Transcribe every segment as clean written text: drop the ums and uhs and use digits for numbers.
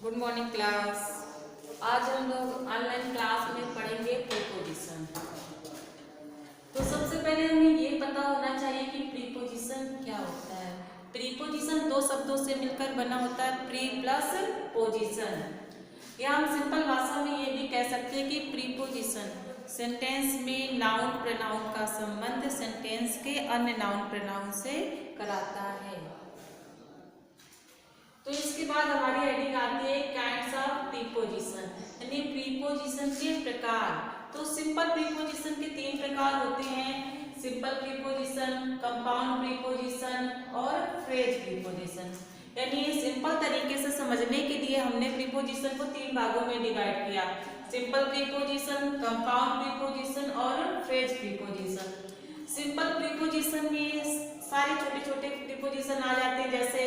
Good morning class. आज हम लोग ऑनलाइन क्लास में पढ़ेंगे प्रीपोजिशन। तो सबसे पहले हमें ये पता होना चाहिए कि प्रीपोजिशन क्या होता है। प्रीपोजिशन दो शब्दों से मिलकर बना होता है, प्री प्लस पोजिशन। या हम सिंपल भाषा में ये भी कह सकते हैं कि प्रीपोजिशन सेंटेंस में नाउन प्रोनाउन का संबंध सेंटेंस के अन्य नाउन प्रोनाउन से कराता है। तो इसके बाद हमारी हेडिंग आती है काइंड्स ऑफ प्रीपोजिशन, यानी प्रीपोजिशन के प्रकार। तो सिंपल प्रीपोजिशन के तीन प्रकार होते हैं, सिंपल प्रीपोजिशन, कंपाउंड प्रीपोजिशन और फ्रेज प्रीपोजिशन। यानी सिंपल तरीके से समझने के लिए हमने प्रीपोजिशन को तीन भागों में डिवाइड किया, सिंपल प्रीपोजिशन, कंपाउंड प्रीपोजिशन और फ्रेज प्रीपोजिशन। सिंपल प्रीपोजिशन में सारे छोटे छोटे प्रीपोजिशन आ जाते हैं, जैसे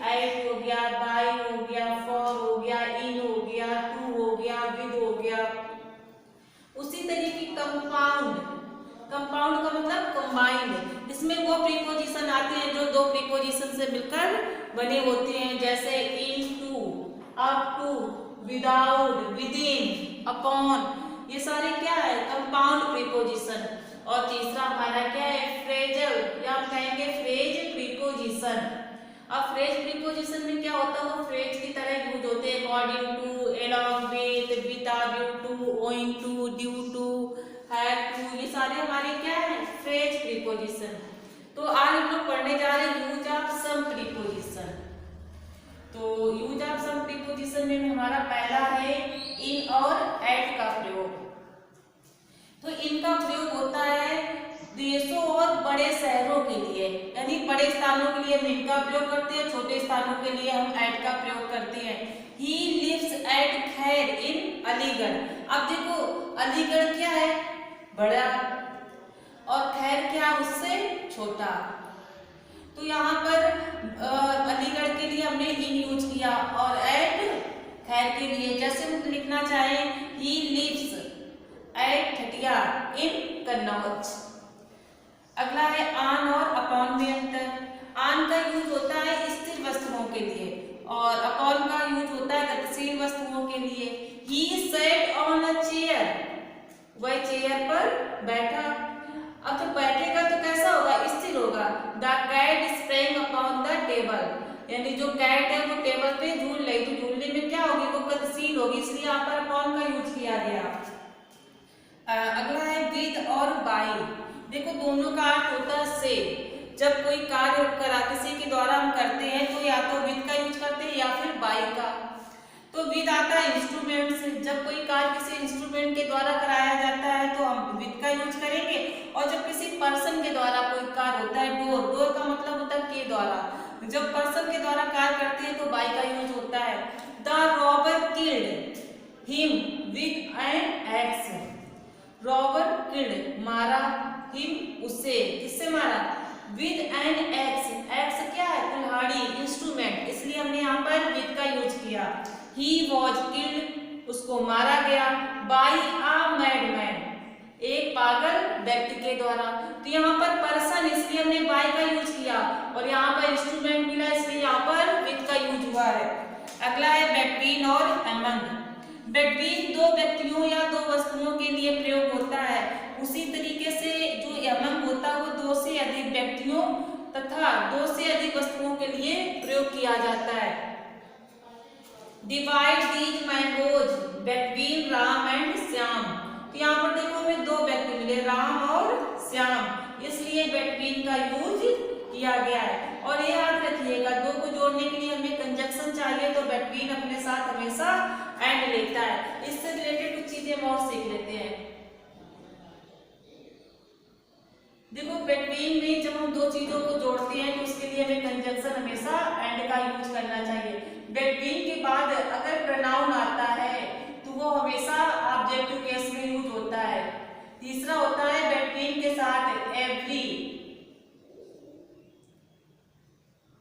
एट हो गया, बाय हो गया, फॉर हो गया, इन हो गया, टू हो गया, विद हो गया। उसी तरीके कंपाउंड, कंपाउंड का मतलब कंबाइंड, इसमें वो प्रीपोजिशन आते हैं जो दो प्रीपोजिशन से मिलकर बने होते हैं, जैसे into, up to, without, within, upon. ये सारे क्या है, कंपाउंड प्रीपोजिशन। और तीसरा हमारा क्या है, फ्रेजल, या हम कहेंगे फ्रेज प्रीपोजिशन। अब फ्रेज प्रीपोजिशन में क्या होता है, वो फ्रेज की तरह यूज होते हैं, according to, along with, with to, owing to, due to, have to, ये सारे हमारे क्या है, फ्रेज प्रीपोजिशन। तो आज हम लोग पढ़ने जा रहे हैं यूज ऑफ सम प्रीपोजिशन। तो यूज ऑफ सम प्रीपोजिशन में हमारा पहला है इन और एट का प्रयोग। तो इनका प्रयोग होता है देशों और बड़े शहरों के लिए, यानी बड़े स्थानों के लिए हम इनका प्रयोग करते हैं, छोटे स्थानों के लिए हम एट का प्रयोग करते हैं। ही लिव्स एट खैर इन अलीगढ़। अब देखो अलीगढ़ क्या है, बड़ा, और खैर क्या, उससे छोटा। तो यहाँ पर अलीगढ़ के लिए हमने इन यूज किया और एट खैर के लिए, जैसे हम लिखना चाहें ही लिव्स एट ठटिया इन कन्नौज। अगला है आन और अपॉन में अंतर। आन का यूज होता है स्थिर वस्तुओं के लिए और अपॉन का यूज होता है गतिशील वस्तुओं के लिए। He sat on a chair, वह चेयर पर बैठा। अब तो बैठेगा तो कैसा होगा, स्थिर होगा। The cat sprang upon the table, यानी जो कैट है वो टेबल पे झूल रही, तो झूलने में क्या होगी, वो गतिशील होगी, इसलिए यहाँ पर अपॉन का यूज किया गया। अगला है विद और बाय। देखो दोनों का अर्थ होता है से। जब कोई कार्य किसी के द्वारा हम करते हैं तो या तो विद का यूज करते हैं या फिर बाय का। तो विद आता है इंस्ट्रूमेंट से, जब कोई कार्य किसी इंस्ट्रूमेंट के द्वारा कराया जाता है तो हम विद का यूज करेंगे। और जब किसी पर्सन के द्वारा कोई कार्य होता है, डोर, डोर का मतलब होता है के द्वारा, जब पर्सन के द्वारा कार्य करते हैं तो बाय का यूज होता है। The robber killed him with an axe. Robber killed, मारा, हिम, उसे, किससे मारा, विद एन एक्स। एक्स क्या है, कुल्हाड़ी, इंस्ट्रूमेंट, इसलिए हमने यहाँ पर विद का यूज किया। ही वॉज किल्ड, उसको मारा गया, बाय अ मैडमैन, एक पागल व्यक्ति के द्वारा। तो यहाँ पर पर्सन, इसलिए हमने बाय का यूज किया, और यहाँ पर इंस्ट्रूमेंट मिला, इसलिए यहाँ पर विद का यूज हुआ है। अगला है बिटवीन और अमंग। बिटवीन दो व्यक्तियों या दो वस्तुओं के लिए प्रयोग होता है, उसी तरीके से जो अमंग होता है वो दो से अधिक व्यक्तियों तथा दो से अधिक वस्तुओं के लिए प्रयोग किया जाता है। Divide these mangoes between Ram and Shyam. तो यहाँ पर देखो हमें दो व्यक्ति मिले, राम और श्याम, इसलिए बिटवीन का यूज किया गया है। और ये याद रखिएगा, दो को जोड़ने के लिए हमें कंजक्शन चाहिए, तो बिटवीन अपने साथ हमेशा एंड लेता है। इससे रिलेटेड कुछ चीजें हम और सीख लेते हैं। देखो बिटवीन में जब हम दो चीजों को जोड़ते हैं तो उसके लिए हमें कंजक्शन हमेशा एंड का यूज करना चाहिए। बिटवीन के बाद अगर प्रोनाउन आता है तो वो हमेशा ऑब्जेक्टिव केस में यूज होता है। तीसरा होता है बिटवीन के साथ एवरी,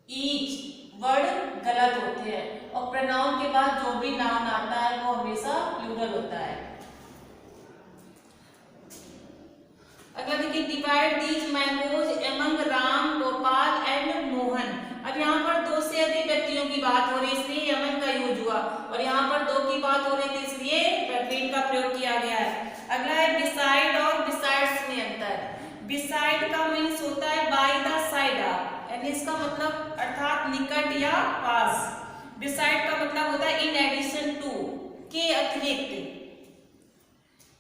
ईच वर्ड गलत होते हैं, और प्रोनाउन के बाद जो भी नाउन आता है वो हमेशा प्लूरल होता है। अगला देखिए divide these mangoes among Ram, Gopal and Mohan. अब यहाँ पर दो से अधिक व्यक्तियों की बात हो रही है, इसलिए अमंग का यूज हुआ, और का मतलब अर्थात निकट या पास। बिसाइड का मतलब होता है इन एडिशन टू, के अतिरिक्त।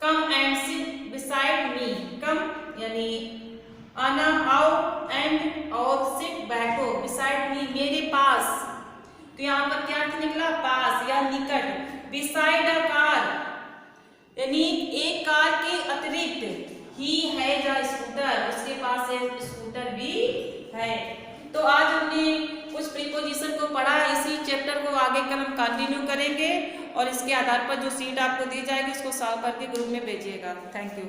Come and sit beside me, come यानी आना, आओ, एंड और सिट बैठो, बिसाइड मी मेरे पास। तो यहाँ पर क्या अर्थ निकला, पास या निकट। बिसाइड अ कार यानी एक कार के अतिरिक्त, ही है या स्कूटर, उसके पास एक स्कूटर भी है। तो आज हमने कुछ प्रीपोजिशन को पढ़ा, इसी चैप्टर को आगे कल हम कंटिन्यू करेंगे और इसके आधार पर जो सीट आपको दी जाएगी उसको सॉल्व करके ग्रुप में भेजिएगा। Thank you.